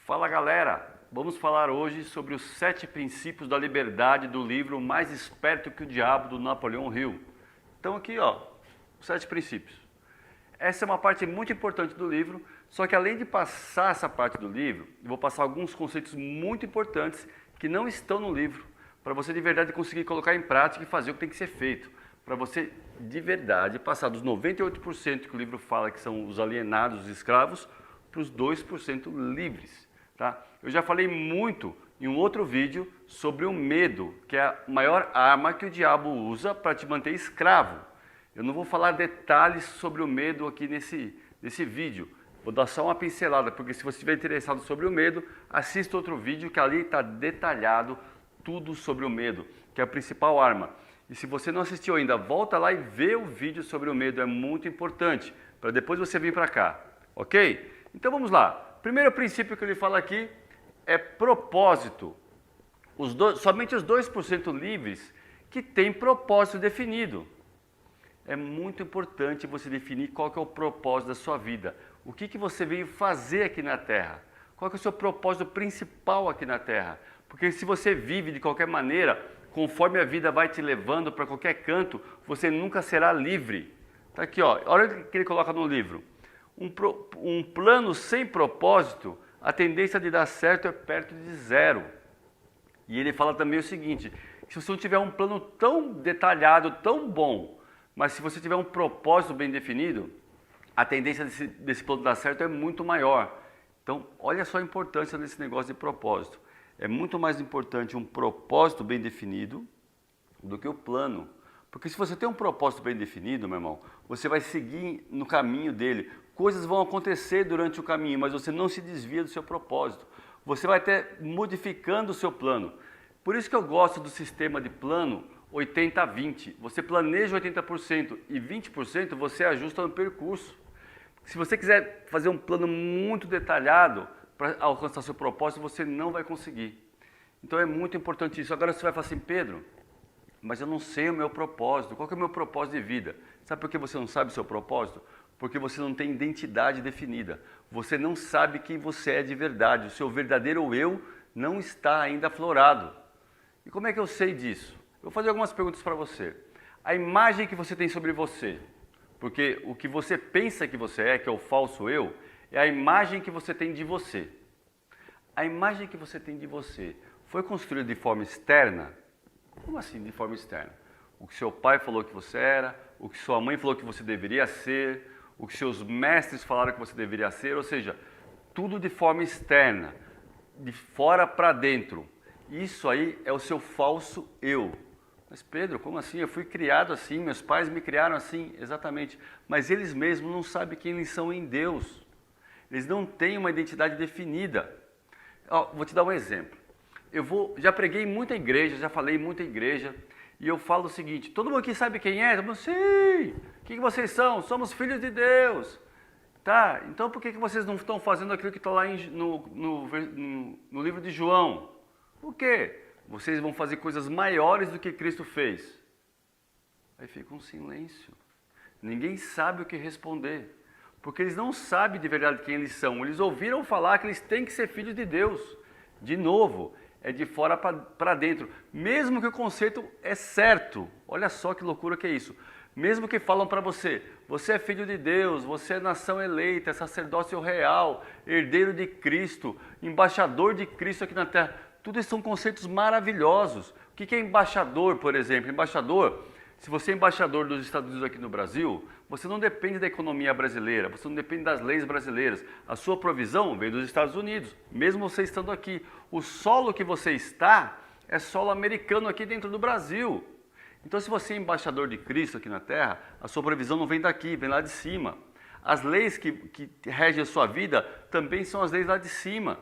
Fala galera, vamos falar hoje sobre os 7 princípios da liberdade do livro Mais Esperto que o Diabo, do Napoleão Hill. Então aqui ó, os 7 princípios. Essa é uma parte muito importante do livro, só que além de passar essa parte do livro, eu vou passar alguns conceitos muito importantes que não estão no livro, para você de verdade conseguir colocar em prática e fazer o que tem que ser feito. Para você de verdade passar dos 98% que o livro fala que são os alienados, os escravos, para os 2% livres. Tá? Eu já falei muito em um outro vídeo sobre o medo, que é a maior arma que o diabo usa para te manter escravo. Eu não vou falar detalhes sobre o medo aqui nesse vídeo. Vou dar só uma pincelada, porque se você estiver interessado sobre o medo, assista outro vídeo que ali está detalhado tudo sobre o medo, que é a principal arma. E se você não assistiu ainda, volta lá e vê o vídeo sobre o medo, é muito importante, para depois você vir para cá, ok? Então vamos lá. Primeiro princípio que ele fala aqui é propósito. Somente os 2% livres que têm propósito definido. É muito importante você definir qual que é o propósito da sua vida. O que você veio fazer aqui na Terra? Qual que é o seu propósito principal aqui na Terra? Porque se você vive de qualquer maneira, conforme a vida vai te levando para qualquer canto, você nunca será livre. Tá aqui, ó. Olha o que ele coloca no livro. Um plano sem propósito, a tendência de dar certo é perto de zero. E ele fala também o seguinte, que se você não tiver um plano tão detalhado, tão bom, mas se você tiver um propósito bem definido, a tendência desse plano dar certo é muito maior. Então, olha só a importância desse negócio de propósito. É muito mais importante um propósito bem definido do que o plano. Porque se você tem um propósito bem definido, meu irmão, você vai seguir no caminho dele. Coisas vão acontecer durante o caminho, mas você não se desvia do seu propósito. Você vai até modificando o seu plano. Por isso que eu gosto do sistema de plano 80-20. Você planeja 80% e 20% você ajusta no percurso. Se você quiser fazer um plano muito detalhado para alcançar seu propósito, você não vai conseguir. Então é muito importante isso. Agora você vai falar assim, Pedro, mas eu não sei o meu propósito. Qual que é o meu propósito de vida? Sabe por que você não sabe o seu propósito? Porque você não tem identidade definida. Você não sabe quem você é de verdade. O seu verdadeiro eu não está ainda aflorado. E como é que eu sei disso? Eu vou fazer algumas perguntas para você. A imagem que você tem sobre você, porque o que você pensa que você é, que é o falso eu, é a imagem que você tem de você. A imagem que você tem de você foi construída de forma externa? Como assim, de forma externa? O que seu pai falou que você era, o que sua mãe falou que você deveria ser, o que seus mestres falaram que você deveria ser, ou seja, tudo de forma externa, de fora para dentro. Isso aí é o seu falso eu. Mas Pedro, como assim? Eu fui criado assim, meus pais me criaram assim, exatamente. Mas eles mesmos não sabem quem eles são em Deus. Eles não têm uma identidade definida. Vou te dar um exemplo. Já preguei em muita igreja, já falei em muita igreja, e eu falo o seguinte, todo mundo aqui sabe quem é? Todo mundo, sim! O que vocês são? Somos filhos de Deus. Tá, então por que vocês não estão fazendo aquilo que está lá no livro de João? Por quê? Vocês vão fazer coisas maiores do que Cristo fez. Aí fica um silêncio. Ninguém sabe o que responder. Porque eles não sabem de verdade quem eles são. Eles ouviram falar que eles têm que ser filhos de Deus. De novo, é de fora para dentro. Mesmo que o conceito é certo. Olha só que loucura que é isso. Mesmo que falam para você, você é filho de Deus, você é nação eleita, é sacerdócio real, herdeiro de Cristo, embaixador de Cristo aqui na terra. Tudo isso são conceitos maravilhosos. O que é embaixador, por exemplo? Embaixador, se você é embaixador dos Estados Unidos aqui no Brasil, você não depende da economia brasileira, você não depende das leis brasileiras. A sua provisão vem dos Estados Unidos, mesmo você estando aqui. O solo que você está é solo americano aqui dentro do Brasil. Então, se você é embaixador de Cristo aqui na Terra, a sua provisão não vem daqui, vem lá de cima. As leis que regem a sua vida também são as leis lá de cima.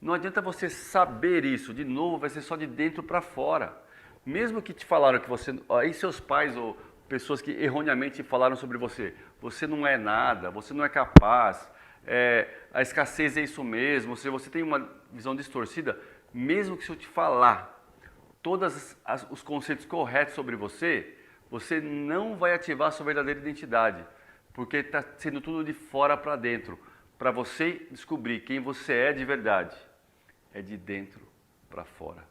Não adianta você saber isso, de novo, vai ser só de dentro para fora. Mesmo que te falaram que você, aí seus pais ou pessoas que erroneamente falaram sobre você, você não é nada, você não é capaz, a escassez é isso mesmo, se você tem uma visão distorcida, mesmo que se eu te falar todos os conceitos corretos sobre você, você não vai ativar a sua verdadeira identidade, porque está sendo tudo de fora para dentro. para você descobrir quem você é de verdade, é de dentro para fora.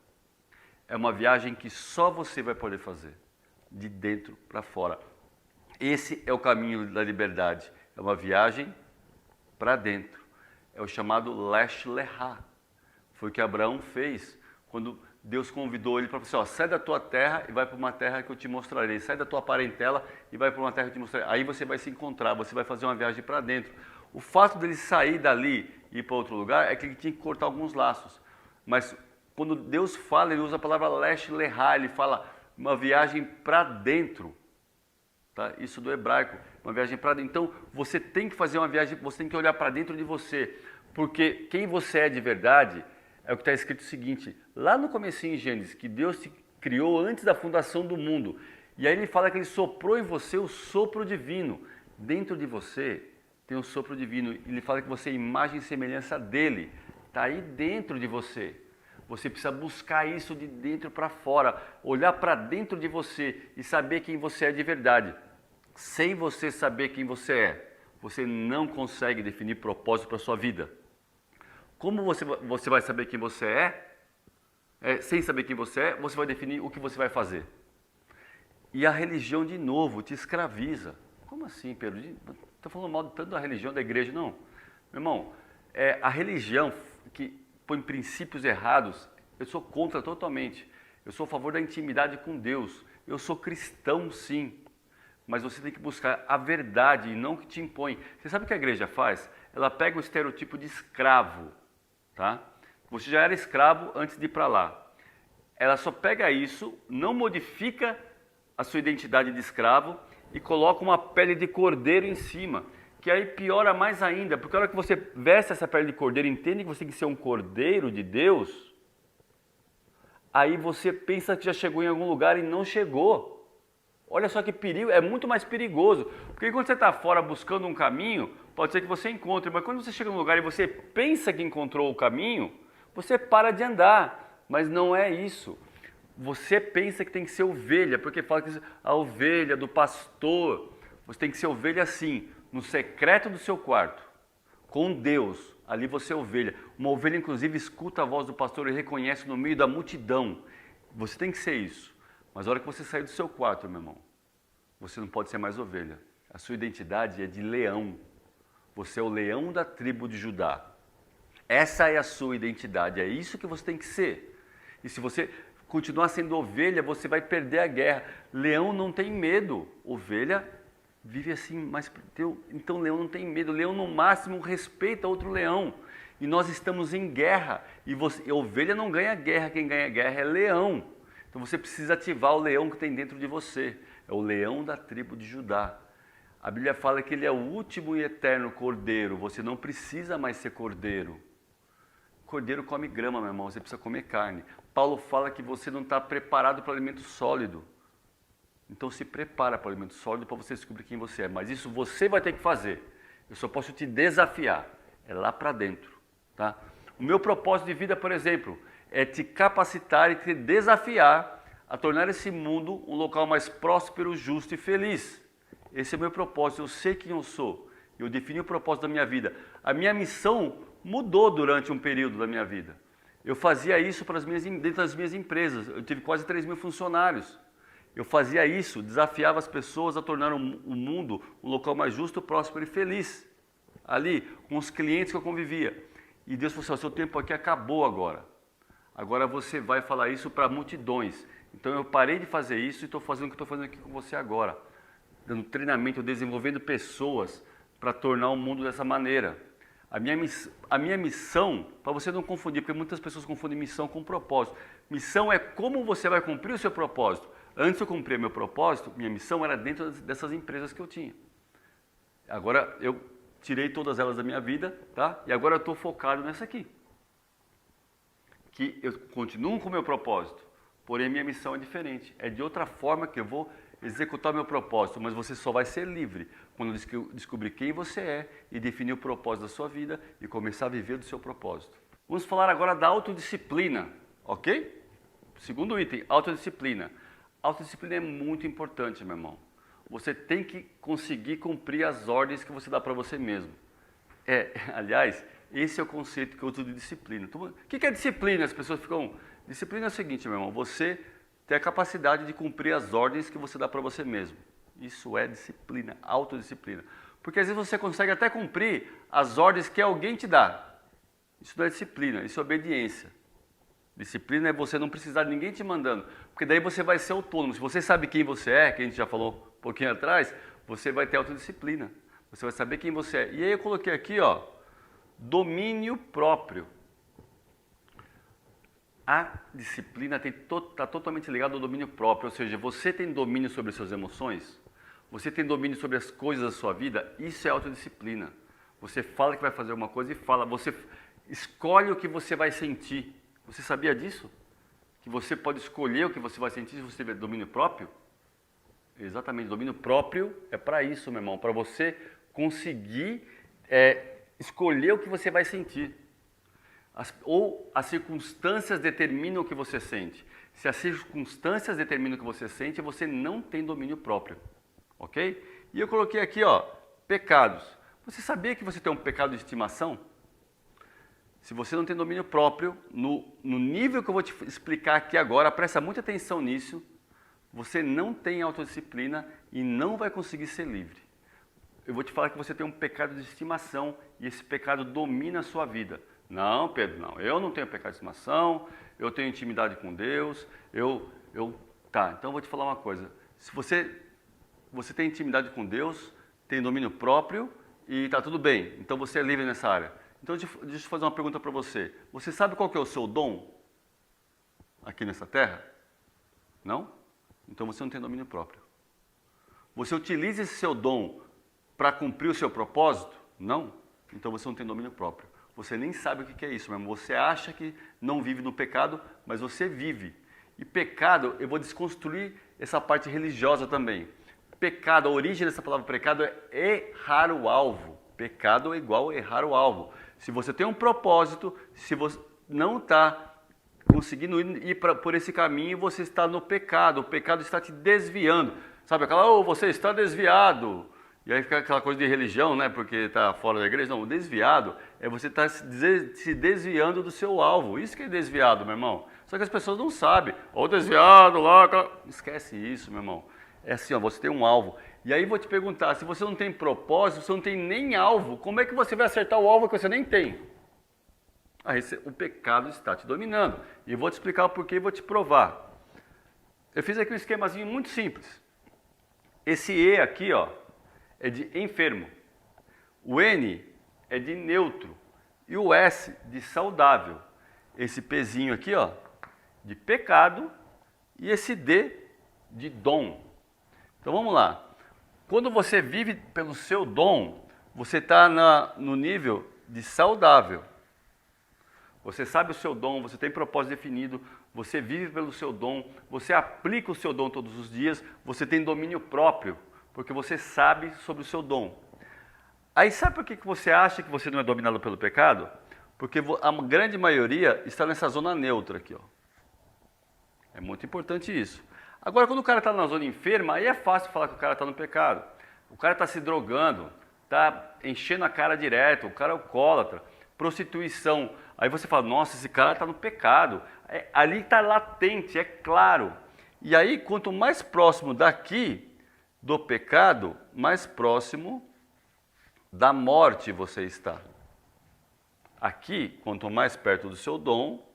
É uma viagem que só você vai poder fazer, de dentro para fora. Esse é o caminho da liberdade. É uma viagem para dentro. É o chamado Lech Lecha. Foi o que Abraão fez quando Deus convidou ele para falar assim, ó, sai da tua terra e vai para uma terra que eu te mostrarei. Sai da tua parentela e vai para uma terra que eu te mostrarei. Aí você vai se encontrar, você vai fazer uma viagem para dentro. O fato dele sair dali e ir para outro lugar é que ele tinha que cortar alguns laços. Mas quando Deus fala, ele usa a palavra Lech Lecha, ele fala uma viagem para dentro. Tá? Isso do hebraico, uma viagem para dentro. Então, você tem que fazer uma viagem, você tem que olhar para dentro de você. Porque quem você é de verdade é o que está escrito o seguinte, lá no comecinho em Gênesis, que Deus te criou antes da fundação do mundo. E aí ele fala que ele soprou em você o sopro divino. Dentro de você tem um sopro divino. Ele fala que você é imagem e semelhança dele. Está aí dentro de você. Você precisa buscar isso de dentro para fora, olhar para dentro de você e saber quem você é de verdade. Sem você saber quem você não consegue definir propósito para a sua vida. Como você vai saber quem você sem saber quem você é, você vai definir o que você vai fazer. E a religião, de novo, te escraviza. Como assim, Pedro? Não estou falando mal tanto da religião, da igreja, não. Meu irmão, a religião que põe princípios errados, eu sou contra totalmente. Eu sou a favor da intimidade com Deus. Eu sou cristão, sim. Mas você tem que buscar a verdade e não o que te impõe. Você sabe o que a igreja faz? Ela pega o estereotipo de escravo. Tá? Você já era escravo antes de ir para lá. Ela só pega isso, não modifica a sua identidade de escravo e coloca uma pele de cordeiro em cima. Que aí piora mais ainda, porque a hora que você veste essa pele de cordeiro, entende que você tem que ser um cordeiro de Deus, aí você pensa que já chegou em algum lugar e não chegou. Olha só que perigo, é muito mais perigoso, porque quando você está fora buscando um caminho, pode ser que você encontre, mas quando você chega num lugar e você pensa que encontrou o caminho, você para de andar, mas não é isso. Você pensa que tem que ser ovelha, porque fala que a ovelha do pastor, você tem que ser ovelha assim, no secreto do seu quarto, com Deus, ali você é ovelha. Uma ovelha, inclusive, escuta a voz do pastor e reconhece no meio da multidão. Você tem que ser isso. Mas a hora que você sair do seu quarto, meu irmão, você não pode ser mais ovelha. A sua identidade é de leão. Você é o leão da tribo de Judá. Essa é a sua identidade, é isso que você tem que ser. E se você continuar sendo ovelha, você vai perder a guerra. Leão não tem medo, ovelha vive assim, mas então leão não tem medo, leão no máximo respeita outro leão. E nós estamos em guerra, e ovelha não ganha guerra, quem ganha guerra é leão. Então você precisa ativar o leão que tem dentro de você, é o leão da tribo de Judá. A Bíblia fala que ele é o último e eterno cordeiro, você não precisa mais ser cordeiro. Cordeiro come grama, meu irmão, você precisa comer carne. Paulo fala que você não está preparado para o alimento sólido. Então se prepara para o alimento sólido para você descobrir quem você é. Mas isso você vai ter que fazer. Eu só posso te desafiar. É lá para dentro. Tá? O meu propósito de vida, por exemplo, é te capacitar e te desafiar a tornar esse mundo um local mais próspero, justo e feliz. Esse é o meu propósito. Eu sei quem eu sou. Eu defini o propósito da minha vida. A minha missão mudou durante um período da minha vida. Eu fazia isso dentro das minhas empresas. Eu tive quase 3.000 funcionários. Eu fazia isso, desafiava as pessoas a tornar o mundo um local mais justo, próspero e feliz. Ali, com os clientes que eu convivia. E Deus falou assim, o seu tempo aqui acabou agora. Agora você vai falar isso para multidões. Então eu parei de fazer isso e estou fazendo o que estou fazendo aqui com você agora. Dando treinamento, desenvolvendo pessoas para tornar o mundo dessa maneira. A minha missão, para você não confundir, porque muitas pessoas confundem missão com propósito. Missão é como você vai cumprir o seu propósito. Antes de eu cumprir meu propósito, minha missão era dentro dessas empresas que eu tinha. Agora eu tirei todas elas da minha vida, tá? E agora eu estou focado nessa aqui. Que eu continuo com o meu propósito, porém minha missão é diferente. É de outra forma que eu vou executar o meu propósito, mas você só vai ser livre quando descobrir quem você é e definir o propósito da sua vida e começar a viver do seu propósito. Vamos falar agora da autodisciplina, ok? Segundo item, autodisciplina. Autodisciplina é muito importante, meu irmão. Você tem que conseguir cumprir as ordens que você dá para você mesmo. Aliás, esse é o conceito que eu uso de disciplina. O que é disciplina? As pessoas ficam... Disciplina é o seguinte, meu irmão, você tem a capacidade de cumprir as ordens que você dá para você mesmo. Isso é disciplina, autodisciplina. Porque às vezes você consegue até cumprir as ordens que alguém te dá. Isso não é disciplina, isso é obediência. Disciplina é você não precisar de ninguém te mandando, porque daí você vai ser autônomo. Se você sabe quem você é, que a gente já falou um pouquinho atrás, você vai ter autodisciplina. Você vai saber quem você é. E aí eu coloquei aqui, ó, domínio próprio. A disciplina está totalmente ligada ao domínio próprio, ou seja, você tem domínio sobre suas emoções, você tem domínio sobre as coisas da sua vida, isso é autodisciplina. Você fala que vai fazer uma coisa e fala, você escolhe o que você vai sentir. Você sabia disso? Que você pode escolher o que você vai sentir se você tiver domínio próprio? Exatamente, domínio próprio é para isso, meu irmão, para você conseguir escolher o que você vai sentir. Ou as circunstâncias determinam o que você sente. Se as circunstâncias determinam o que você sente, você não tem domínio próprio. Ok? E eu coloquei aqui, ó, pecados. Você sabia que você tem um pecado de estimação? Se você não tem domínio próprio, no nível que eu vou te explicar aqui agora, presta muita atenção nisso, você não tem autodisciplina e não vai conseguir ser livre. Eu vou te falar que você tem um pecado de estimação e esse pecado domina a sua vida. Não, Pedro, não. Eu não tenho pecado de estimação, eu tenho intimidade com Deus, Tá, então eu vou te falar uma coisa. Se você tem intimidade com Deus, tem domínio próprio e tá tudo bem. Então você é livre nessa área. Então deixa eu fazer uma pergunta para você. Você sabe qual que é o seu dom aqui nessa terra? Não? Então você não tem domínio próprio. Você utiliza esse seu dom para cumprir o seu propósito? Não? Então você não tem domínio próprio. Você nem sabe o que é isso mesmo. Você acha que não vive no pecado, mas você vive. E pecado, eu vou desconstruir essa parte religiosa também. Pecado, a origem dessa palavra pecado é errar o alvo. Pecado é igual a errar o alvo. Se você tem um propósito, se você não está conseguindo ir por esse caminho, você está no pecado. O pecado está te desviando. Sabe aquela, você está desviado. E aí fica aquela coisa de religião, né? Porque está fora da igreja. Não, o desviado é você estar se desviando do seu alvo. Isso que é desviado, meu irmão. Só que as pessoas não sabem. Ou desviado lá. Esquece isso, meu irmão. É assim, ó, você tem um alvo. E aí vou te perguntar, se você não tem propósito, você não tem nem alvo, como é que você vai acertar o alvo que você nem tem? O pecado está te dominando. E eu vou te explicar o porquê e vou te provar. Eu fiz aqui um esquemazinho muito simples. Esse E aqui, ó, é de enfermo. O N é de neutro. E o S de saudável. Esse Pzinho aqui, ó, de pecado. E esse D de dom. Então vamos lá. Quando você vive pelo seu dom, você está no nível de saudável. Você sabe o seu dom, você tem propósito definido, você vive pelo seu dom, você aplica o seu dom todos os dias, você tem domínio próprio, porque você sabe sobre o seu dom. Aí sabe por que você acha que você não é dominado pelo pecado? Porque a grande maioria está nessa zona neutra aqui, ó. É muito importante isso. Agora, quando o cara está na zona enferma, aí é fácil falar que o cara está no pecado. O cara está se drogando, está enchendo a cara direto, o cara é alcoólatra, prostituição. Aí você fala, nossa, esse cara está no pecado. Ali está latente, é claro. E aí, quanto mais próximo daqui do pecado, mais próximo da morte você está. Aqui, quanto mais perto do seu dom,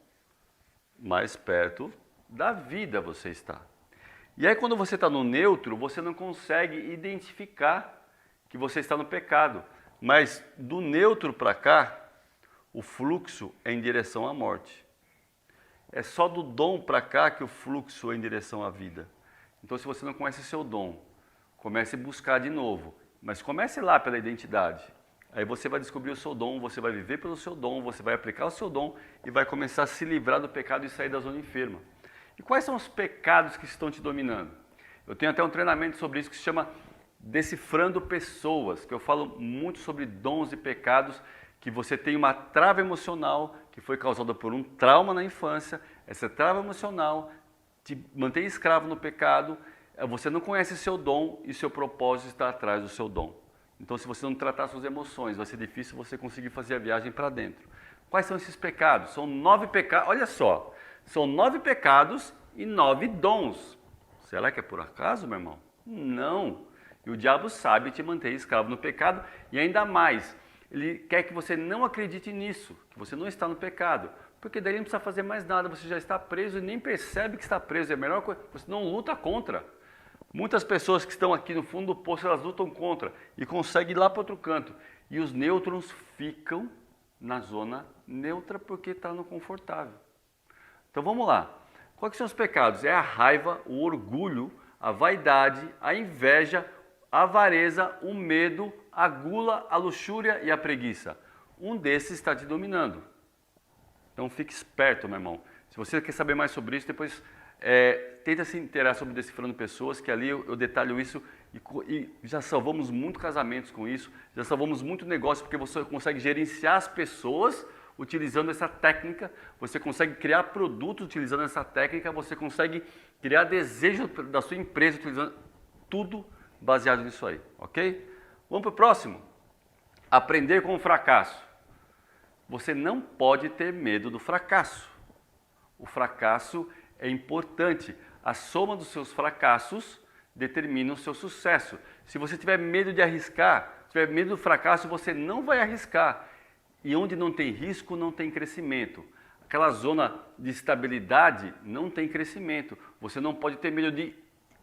mais perto da vida você está. E aí, quando você está no neutro, você não consegue identificar que você está no pecado. Mas do neutro para cá, o fluxo é em direção à morte. É só do dom para cá que o fluxo é em direção à vida. Então, se você não conhece seu dom, comece a buscar de novo. Mas comece lá pela identidade. Aí você vai descobrir o seu dom, você vai viver pelo seu dom, você vai aplicar o seu dom e vai começar a se livrar do pecado e sair da zona enferma. E quais são os pecados que estão te dominando? Eu tenho até um treinamento sobre isso que se chama Decifrando Pessoas, que eu falo muito sobre dons e pecados, que você tem uma trava emocional que foi causada por um trauma na infância, essa trava emocional te mantém escravo no pecado, você não conhece seu dom e seu propósito está atrás do seu dom. Então, se você não tratar suas emoções, vai ser difícil você conseguir fazer a viagem para dentro. Quais são esses pecados? São 9 pecados, olha só, são 9 pecados e 9 dons. Será que é por acaso, meu irmão? Não. E o diabo sabe te manter escravo no pecado e ainda mais, ele quer que você não acredite nisso, que você não está no pecado. Porque daí não precisa fazer mais nada, você já está preso e nem percebe que está preso. É a melhor coisa, você não luta contra. Muitas pessoas que estão aqui no fundo do poço, elas lutam contra e conseguem ir lá para outro canto. E os nêutrons ficam na zona neutra porque está no confortável. Então vamos lá. Quais são os pecados? É a raiva, o orgulho, a vaidade, a inveja, a avareza, o medo, a gula, a luxúria e a preguiça. Um desses está te dominando. Então fique esperto, meu irmão. Se você quer saber mais sobre isso, depois tenta se inteirar sobre Decifrando Pessoas, que ali eu detalho isso e já salvamos muito casamentos com isso, já salvamos muito negócio, porque você consegue gerenciar as pessoas utilizando essa técnica, você consegue criar produtos utilizando essa técnica, você consegue criar desejo da sua empresa utilizando tudo baseado nisso aí, ok? Vamos para o próximo. Aprender com o fracasso. Você não pode ter medo do fracasso. O fracasso é importante. A soma dos seus fracassos determina o seu sucesso. Se você tiver medo de arriscar, tiver medo do fracasso, você não vai arriscar. E onde não tem risco, não tem crescimento. Aquela zona de estabilidade não tem crescimento. Você não pode ter medo de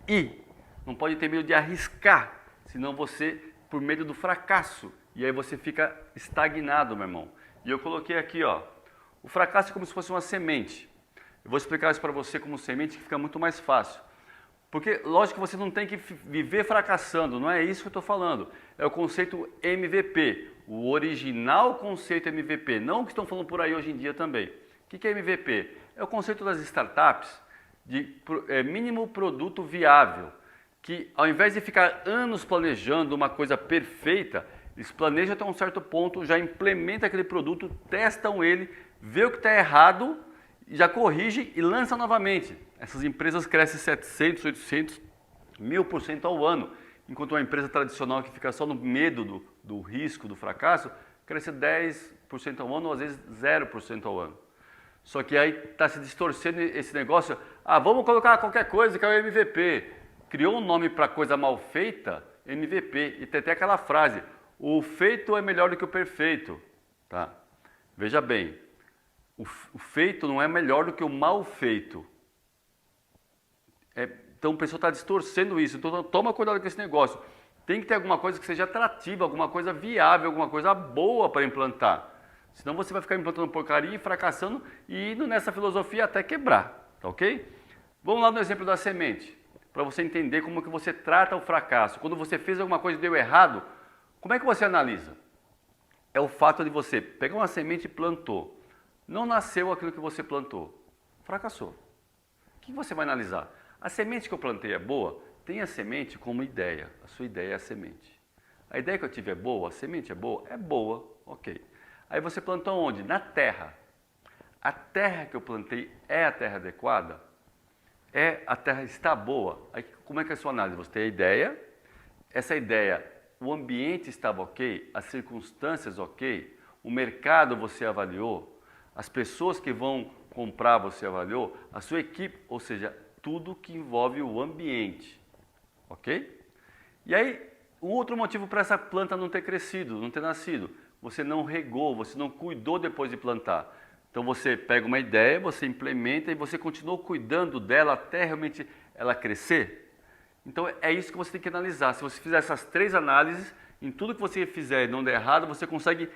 ir, não pode ter medo de arriscar, senão você, por medo do fracasso, e aí você fica estagnado, meu irmão. E eu coloquei aqui, ó, o fracasso é como se fosse uma semente. Eu vou explicar isso para você como semente, que fica muito mais fácil. Porque, lógico que você não tem que viver fracassando, não é isso que eu estou falando. É o conceito MVP, o original conceito MVP, não o que estão falando por aí hoje em dia também. O que é MVP? É o conceito das startups de mínimo produto viável, que ao invés de ficar anos planejando uma coisa perfeita, eles planejam até um certo ponto, já implementam aquele produto, testam ele, vê o que está errado, já corrige e lança novamente. Essas empresas crescem 700, 800, 1000% ao ano, enquanto uma empresa tradicional que fica só no medo do risco, do fracasso, cresce 10% ao ano ou às vezes 0% ao ano. Só que aí está se distorcendo esse negócio, vamos colocar qualquer coisa que é o MVP. Criou um nome para coisa mal feita, MVP, e tem até aquela frase, o feito é melhor do que o perfeito. Tá? Veja bem, o feito não é melhor do que o mal feito. Então o pessoal está distorcendo isso, então toma cuidado com esse negócio. Tem que ter alguma coisa que seja atrativa, alguma coisa viável, alguma coisa boa para implantar. Senão você vai ficar implantando porcaria e fracassando e indo nessa filosofia até quebrar, tá ok? Vamos lá no exemplo da semente, para você entender como que você trata o fracasso. Quando você fez alguma coisa e deu errado, como é que você analisa? É o fato de você pegar uma semente e plantou. Não nasceu aquilo que você plantou, fracassou. O que você vai analisar? A semente que eu plantei é boa? Tenha a semente como ideia, a sua ideia é a semente. A ideia que eu tive é boa, a semente é boa? É boa, ok. Aí você plantou onde? Na terra. A terra que eu plantei é a terra adequada? A terra está boa? Aí como é que é a sua análise? Você tem a ideia, essa ideia, o ambiente estava ok, as circunstâncias ok, o mercado você avaliou, as pessoas que vão comprar você avaliou, a sua equipe, ou seja, tudo que envolve o ambiente, ok? E aí, um outro motivo para essa planta não ter crescido, não ter nascido, você não regou, você não cuidou depois de plantar. Então você pega uma ideia, você implementa e você continua cuidando dela até realmente ela crescer. Então é isso que você tem que analisar. Se você fizer essas 3 análises, em tudo que você fizer e não der errado, você consegue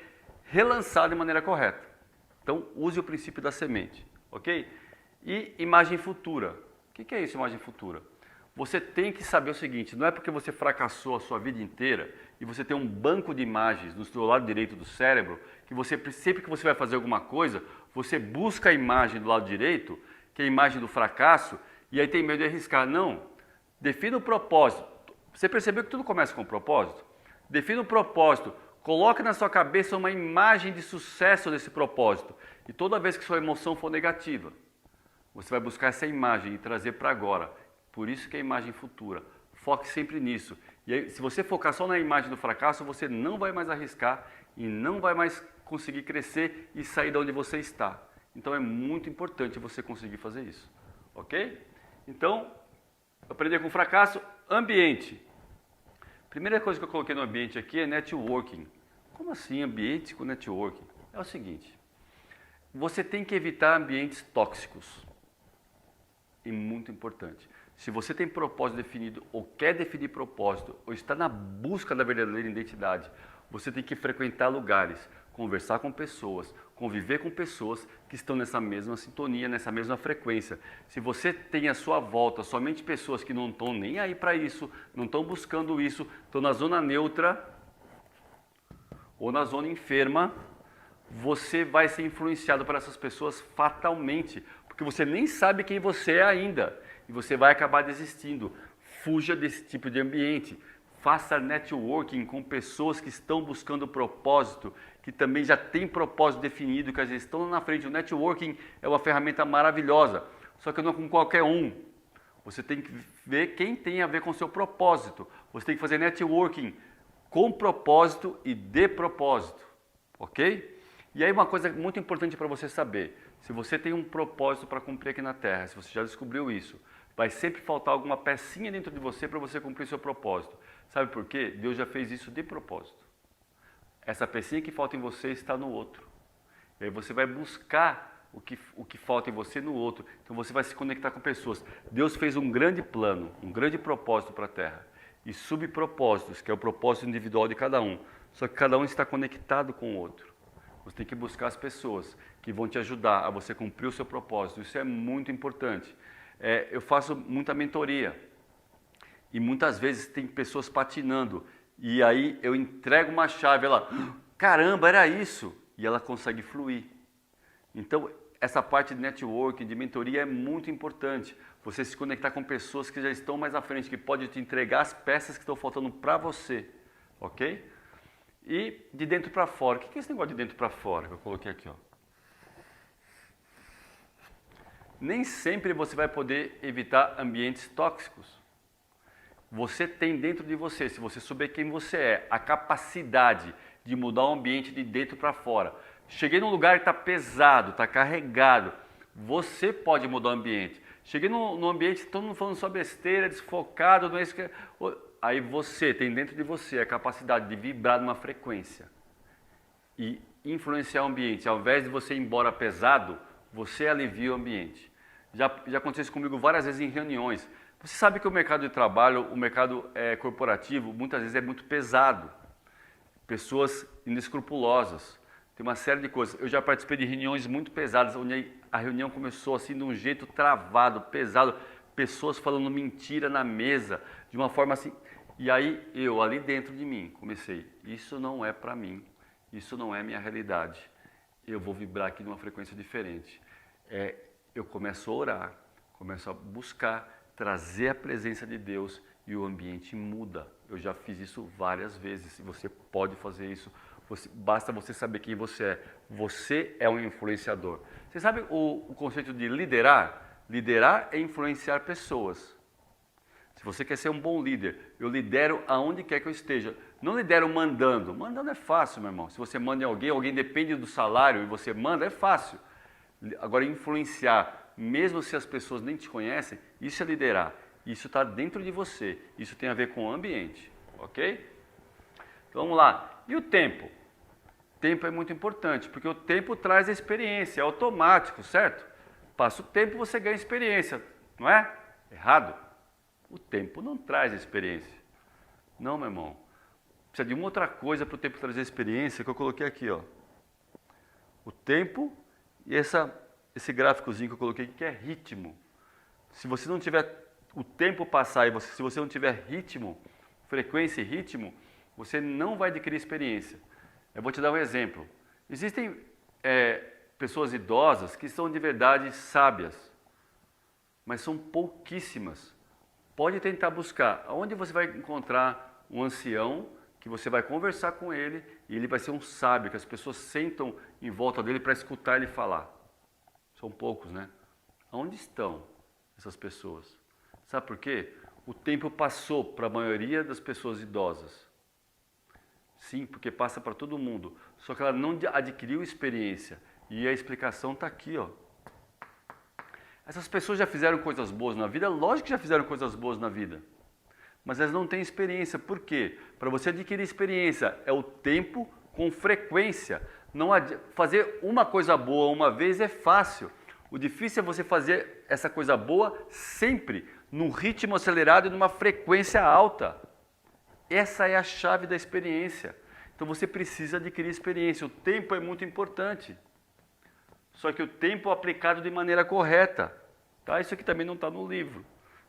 relançar de maneira correta. Então use o princípio da semente, ok? E imagem futura. O que é isso, imagem futura? Você tem que saber o seguinte, não é porque você fracassou a sua vida inteira e você tem um banco de imagens no seu lado direito do cérebro, que você, sempre que você vai fazer alguma coisa, você busca a imagem do lado direito, que é a imagem do fracasso, e aí tem medo de arriscar. Não, defina o propósito. Você percebeu que tudo começa com um propósito? Defina o propósito, coloque na sua cabeça uma imagem de sucesso desse propósito, e toda vez que sua emoção for negativa, você vai buscar essa imagem e trazer para agora. Por isso que é a imagem futura. Foque sempre nisso. E aí, se você focar só na imagem do fracasso, você não vai mais arriscar e não vai mais conseguir crescer e sair de onde você está. Então é muito importante você conseguir fazer isso, ok? Então, aprender com fracasso, ambiente. Primeira coisa que eu coloquei no ambiente aqui é networking. Como assim ambiente com networking? É o seguinte, você tem que evitar ambientes tóxicos. E muito importante. Se você tem propósito definido ou quer definir propósito ou está na busca da verdadeira identidade, você tem que frequentar lugares, conversar com pessoas, conviver com pessoas que estão nessa mesma sintonia, nessa mesma frequência. Se você tem à sua volta somente pessoas que não estão nem aí para isso, não estão buscando isso, estão na zona neutra ou na zona enferma, você vai ser influenciado por essas pessoas fatalmente, porque você nem sabe quem você é ainda e você vai acabar desistindo. Fuja desse tipo de ambiente. Faça networking com pessoas que estão buscando propósito, que também já têm propósito definido, que às vezes estão na frente. O networking é uma ferramenta maravilhosa, só que não é com qualquer um. Você tem que ver quem tem a ver com o seu propósito. Você tem que fazer networking com propósito e de propósito, ok? E aí uma coisa muito importante para você saber, se você tem um propósito para cumprir aqui na Terra, se você já descobriu isso, vai sempre faltar alguma pecinha dentro de você para você cumprir seu propósito. Sabe por quê? Deus já fez isso de propósito. Essa pecinha que falta em você está no outro. E aí você vai buscar o que falta em você no outro. Então você vai se conectar com pessoas. Deus fez um grande plano, um grande propósito para a Terra. E subpropósitos, que é o propósito individual de cada um. Só que cada um está conectado com o outro. Você tem que buscar as pessoas que vão te ajudar a você cumprir o seu propósito. Isso é muito importante. Eu faço muita mentoria e muitas vezes tem pessoas patinando e aí eu entrego uma chave, ela, caramba, era isso, e ela consegue fluir. Então, essa parte de networking, de mentoria é muito importante. Você se conectar com pessoas que já estão mais à frente, que podem te entregar as peças que estão faltando para você, ok? E de dentro para fora. O que é esse negócio de dentro para fora que eu coloquei aqui, ó? Nem sempre você vai poder evitar ambientes tóxicos. Você tem dentro de você, se você souber quem você é, a capacidade de mudar o ambiente de dentro para fora. Cheguei num lugar que está pesado, está carregado, você pode mudar o ambiente. Cheguei num ambiente que todo mundo falando só besteira, desfocado, não é isso que... Aí você tem dentro de você a capacidade de vibrar numa frequência e influenciar o ambiente. Ao invés de você ir embora pesado, você alivia o ambiente. Já aconteceu isso comigo várias vezes em reuniões. Você sabe que o mercado de trabalho, o mercado corporativo, muitas vezes é muito pesado. Pessoas inescrupulosas. Tem uma série de coisas. Eu já participei de reuniões muito pesadas, onde a reunião começou assim de um jeito travado, pesado. Pessoas falando mentira na mesa, de uma forma assim. E aí eu, ali dentro de mim, comecei. Isso não é para mim. Isso não é minha realidade. Eu vou vibrar aqui numa frequência diferente. Eu começo a orar, começo a buscar, trazer a presença de Deus e o ambiente muda. Eu já fiz isso várias vezes e você pode fazer isso. Basta você saber quem você é. Você é um influenciador. Você sabe o conceito de liderar? Liderar é influenciar pessoas. Se você quer ser um bom líder, eu lidero aonde quer que eu esteja. Não lidero mandando. Mandando é fácil, meu irmão. Se você manda em alguém depende do salário e você manda, é fácil. Agora, influenciar, mesmo se as pessoas nem te conhecem, isso é liderar. Isso está dentro de você. Isso tem a ver com o ambiente, ok? Então, vamos lá. E o tempo? Tempo é muito importante, porque o tempo traz a experiência, é automático, certo? Passa o tempo, você ganha experiência, não é? Errado. O tempo não traz experiência. Não, meu irmão. Precisa de uma outra coisa para o tempo trazer experiência, que eu coloquei aqui, ó. O tempo e esse gráficozinho que eu coloquei aqui, que é ritmo. Se você não tiver o tempo passar e se você não tiver ritmo, frequência e ritmo, você não vai adquirir experiência. Eu vou te dar um exemplo. Existem pessoas idosas que são de verdade sábias, mas são pouquíssimas. Pode tentar buscar. Onde você vai encontrar um ancião que você vai conversar com ele e ele vai ser um sábio, que as pessoas sentam em volta dele para escutar ele falar. São poucos, né? Onde estão essas pessoas? Sabe por quê? o tempo passou para a maioria das pessoas idosas. Sim, porque passa para todo mundo. Só que ela não adquiriu experiência. E a explicação está aqui, ó. Essas pessoas já fizeram coisas boas na vida? Lógico que já fizeram coisas boas na vida. Mas elas não têm experiência. Por quê? Para você adquirir experiência, é o tempo com frequência. Não fazer uma coisa boa uma vez é fácil. O difícil é você fazer essa coisa boa sempre, num ritmo acelerado e numa frequência alta. Essa é a chave da experiência. Então você precisa adquirir experiência. O tempo é muito importante. Só que o tempo aplicado de maneira correta. Tá? Isso aqui também não está no livro.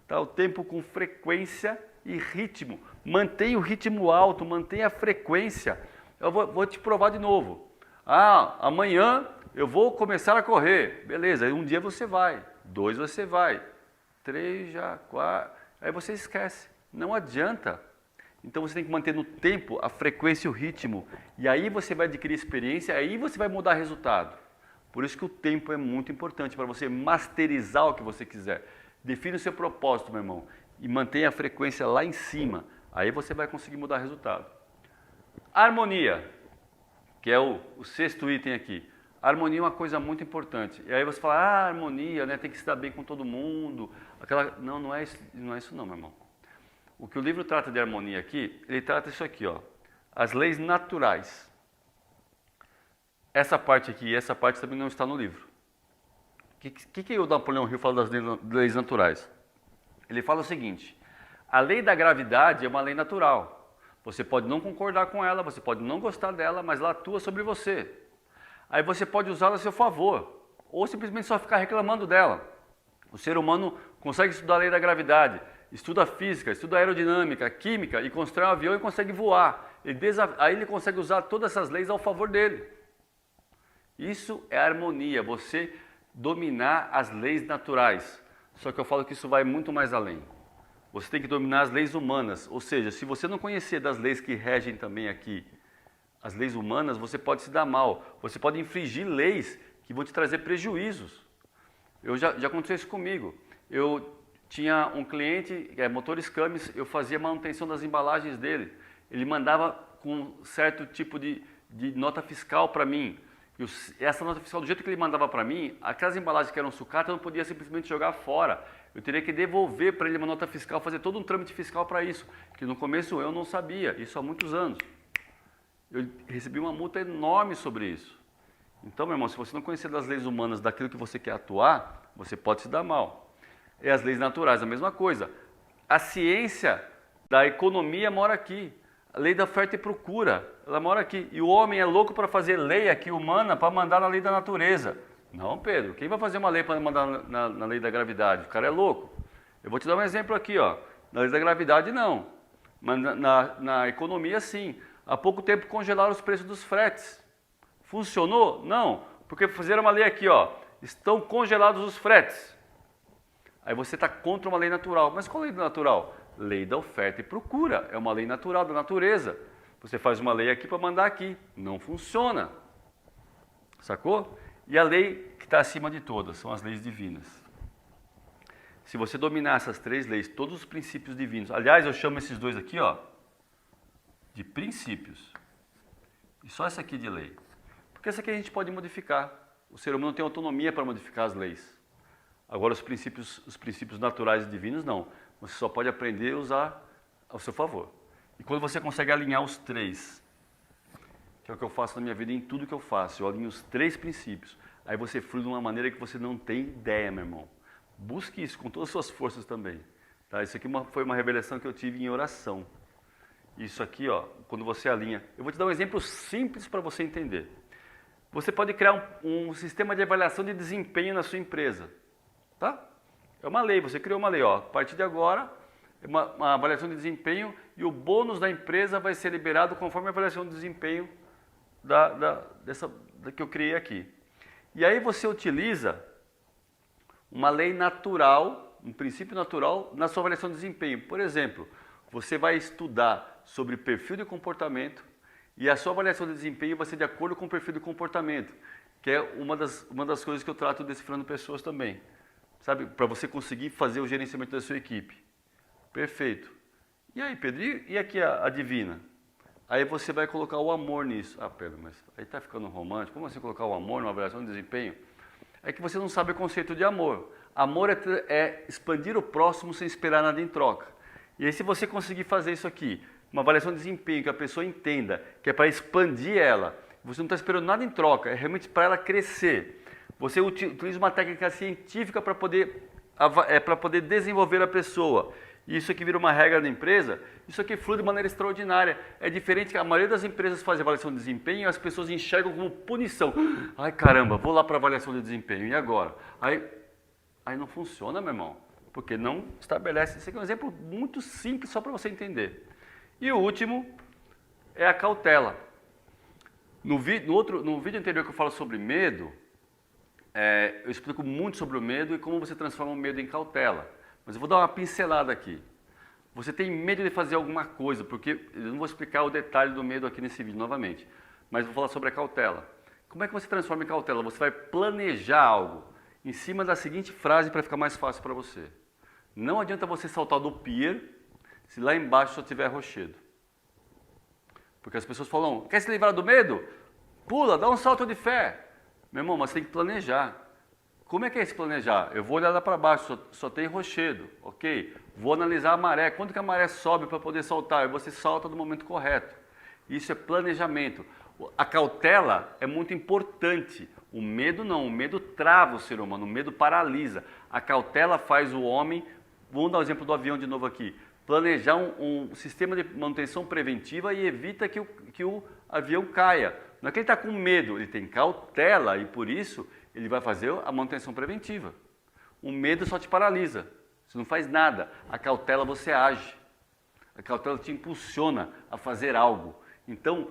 Tá? O tempo com frequência e ritmo. Mantenha o ritmo alto, mantenha a frequência. Eu vou te provar de novo. Amanhã eu vou começar a correr. Beleza, aí um dia você vai. 2 você vai. 3 já, 4. Aí você esquece. Não adianta. Então você tem que manter no tempo a frequência e o ritmo. E aí você vai adquirir experiência, aí você vai mudar resultado. Por isso que o tempo é muito importante para você masterizar o que você quiser. Define o seu propósito, meu irmão, e mantenha a frequência lá em cima. Aí você vai conseguir mudar resultado. Harmonia, que é o 6º item aqui. Harmonia é uma coisa muito importante. E aí você fala, harmonia, né, tem que se dar bem com todo mundo. Não é isso não, meu irmão. O que o livro trata de harmonia aqui, ele trata isso aqui, ó, as leis naturais. Essa parte aqui e essa parte também não está no livro. O que o Napoleão Hill fala das leis naturais? Ele fala o seguinte, a lei da gravidade é uma lei natural. Você pode não concordar com ela, você pode não gostar dela, mas ela atua sobre você. Aí você pode usá-la a seu favor, ou simplesmente só ficar reclamando dela. O ser humano consegue estudar a lei da gravidade, estuda física, estuda aerodinâmica, química e constrói um avião e consegue voar. Aí ele consegue usar todas essas leis ao favor dele. Isso é harmonia, você dominar as leis naturais. Só que eu falo que isso vai muito mais além. Você tem que dominar as leis humanas, ou seja, se você não conhecer das leis que regem também aqui, as leis humanas, você pode se dar mal. Você pode infringir leis que vão te trazer prejuízos. Já aconteceu isso comigo. Eu tinha um cliente, Motores Camis, eu fazia manutenção das embalagens dele. Ele mandava com um certo tipo de nota fiscal para mim. Essa nota fiscal, do jeito que ele mandava para mim, aquelas embalagens que eram sucata, eu não podia simplesmente jogar fora. Eu teria que devolver para ele uma nota fiscal, fazer todo um trâmite fiscal para isso. Que no começo eu não sabia, isso há muitos anos. Eu recebi uma multa enorme sobre isso. Então, meu irmão, se você não conhecer das leis humanas, daquilo que você quer atuar, você pode se dar mal. E as leis naturais, a mesma coisa. A ciência da economia mora aqui. A lei da oferta e procura, ela mora aqui. E o homem é louco para fazer lei aqui humana para mandar na lei da natureza. Não, Pedro, quem vai fazer uma lei para mandar na lei da gravidade? O cara é louco. Eu vou te dar um exemplo aqui, ó. Na lei da gravidade, não. Mas na economia, sim. Há pouco tempo congelaram os preços dos fretes. Funcionou? Não. Porque fizeram uma lei aqui, ó. Estão congelados os fretes. Aí você está contra uma lei natural. Mas qual lei natural? Lei da oferta e procura. É uma lei natural da natureza. Você faz uma lei aqui para mandar aqui. Não funciona. Sacou? E a lei que está acima de todas são as leis divinas. Se você dominar essas 3 leis, todos os princípios divinos. Aliás, eu chamo esses 2 aqui, ó, de princípios. E só essa aqui de lei. Porque essa aqui a gente pode modificar. O ser humano tem autonomia para modificar as leis. Agora, os princípios naturais e divinos, não. Você só pode aprender a usar ao seu favor. E quando você consegue alinhar os 3, que é o que eu faço na minha vida em tudo que eu faço, eu alinho os 3 princípios, aí você flui de uma maneira que você não tem ideia, meu irmão. Busque isso com todas as suas forças também. Tá? Isso aqui foi uma revelação que eu tive em oração. Isso aqui, ó, quando você alinha. Eu vou te dar um exemplo simples para você entender. Você pode criar um sistema de avaliação de desempenho na sua empresa. Tá? É uma lei, você criou uma lei, ó. A partir de agora, é uma avaliação de desempenho e o bônus da empresa vai ser liberado conforme a avaliação de desempenho que eu criei aqui. E aí você utiliza uma lei natural, um princípio natural na sua avaliação de desempenho. Por exemplo, você vai estudar sobre perfil de comportamento e a sua avaliação de desempenho vai ser de acordo com o perfil de comportamento, que é uma das coisas que eu trato decifrando pessoas também. Sabe, para você conseguir fazer o gerenciamento da sua equipe. Perfeito. E aí, Pedro, e aqui a divina? Aí você vai colocar o amor nisso. Ah, Pedro, mas aí está ficando romântico. Como assim colocar o amor numa avaliação de desempenho? É que você não sabe o conceito de amor. Amor é expandir o próximo sem esperar nada em troca. E aí, se você conseguir fazer isso aqui, uma avaliação de desempenho que a pessoa entenda que é para expandir ela, você não está esperando nada em troca, é realmente para ela crescer. Você utiliza uma técnica científica para poder desenvolver a pessoa. E isso aqui vira uma regra da empresa, isso aqui flui de maneira extraordinária. É diferente que a maioria das empresas faz avaliação de desempenho e as pessoas enxergam como punição. Ai caramba, vou lá para avaliação de desempenho, e agora? Aí não funciona, meu irmão, porque não estabelece. Esse aqui é um exemplo muito simples só para você entender. E o último é a cautela. No vídeo anterior que eu falo sobre medo, eu explico muito sobre o medo e como você transforma o medo em cautela. Mas eu vou dar uma pincelada aqui. Você tem medo de fazer alguma coisa, porque eu não vou explicar o detalhe do medo aqui nesse vídeo novamente, mas vou falar sobre a cautela. Como é que você transforma em cautela? Você vai planejar algo em cima da seguinte frase para ficar mais fácil para você. Não adianta você saltar do pier se lá embaixo só tiver rochedo. Porque as pessoas falam, quer se livrar do medo? Pula, dá um salto de fé. Meu irmão, mas você tem que planejar. Como é que é esse planejar? Eu vou olhar lá para baixo, só tem rochedo, ok? Vou analisar a maré, quando que a maré sobe para poder saltar? E você salta no momento correto. Isso é planejamento. A cautela é muito importante. O medo não, o medo trava o ser humano, o medo paralisa. A cautela faz o homem, vamos dar o exemplo do avião de novo aqui, planejar um sistema de manutenção preventiva e evita que o avião caia. Não é que ele está com medo, ele tem cautela e por isso ele vai fazer a manutenção preventiva. O medo só te paralisa, você não faz nada. A cautela você age. A cautela te impulsiona a fazer algo. Então,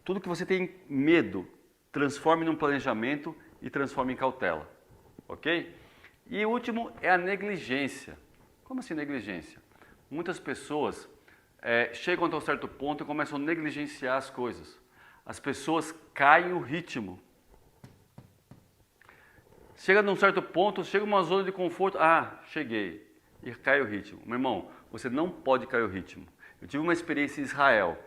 tudo que você tem medo, transforme num planejamento e transforme em cautela. Ok? E o último é a negligência. Como assim negligência? Muitas pessoas chegam até um certo ponto e começam a negligenciar as coisas. As pessoas caem o ritmo. Chega num certo ponto, chega uma zona de conforto, cheguei, e cai o ritmo. Meu irmão, você não pode cair o ritmo. Eu tive uma experiência em Israel,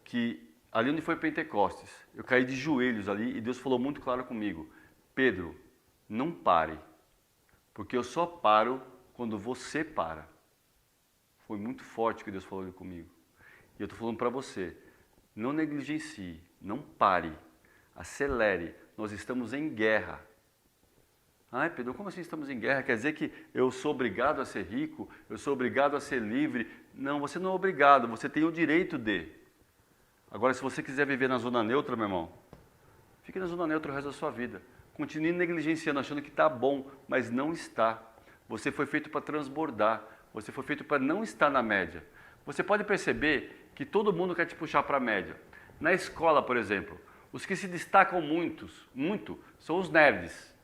que ali onde foi Pentecostes, eu caí de joelhos ali e Deus falou muito claro comigo, Pedro, não pare, porque eu só paro quando você para. Foi muito forte o que Deus falou comigo. E eu estou falando para você, não negligencie, não pare, acelere, nós estamos em guerra. Ai, Pedro, como assim estamos em guerra? Quer dizer que eu sou obrigado a ser rico? Eu sou obrigado a ser livre? Não, você não é obrigado, você tem o direito de. Agora, se você quiser viver na zona neutra, meu irmão, fique na zona neutra o resto da sua vida. Continue negligenciando, achando que está bom, mas não está. Você foi feito para transbordar, você foi feito para não estar na média. Você pode perceber que todo mundo quer te puxar para a média. Na escola, por exemplo, os que se destacam muito, são os nerds.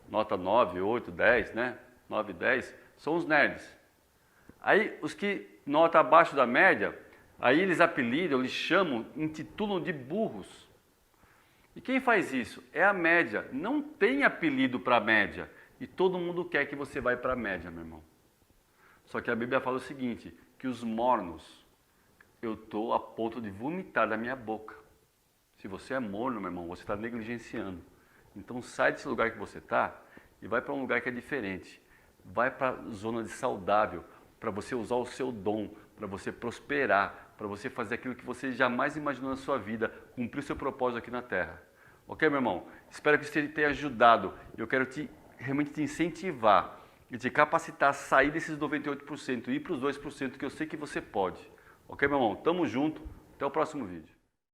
Nota 9, 8, 10, né? 9, 10, são os nerds. Aí, os que nota abaixo da média, aí eles apelidam, eles chamam, intitulam de burros. E quem faz isso? É a média. Não tem apelido para a média. E todo mundo quer que você vá para a média, meu irmão. Só que a Bíblia fala o seguinte, que os mornos, eu estou a ponto de vomitar da minha boca. Se você é morno, meu irmão, você está negligenciando. Então sai desse lugar que você está e vai para um lugar que é diferente. Vai para a zona de saudável, para você usar o seu dom, para você prosperar, para você fazer aquilo que você jamais imaginou na sua vida, cumprir o seu propósito aqui na Terra. Ok, meu irmão? Espero que isso tenha ajudado. Eu quero realmente te incentivar e te capacitar a sair desses 98% e ir para os 2% que eu sei que você pode. Ok, meu irmão? Tamo junto. Até o próximo vídeo.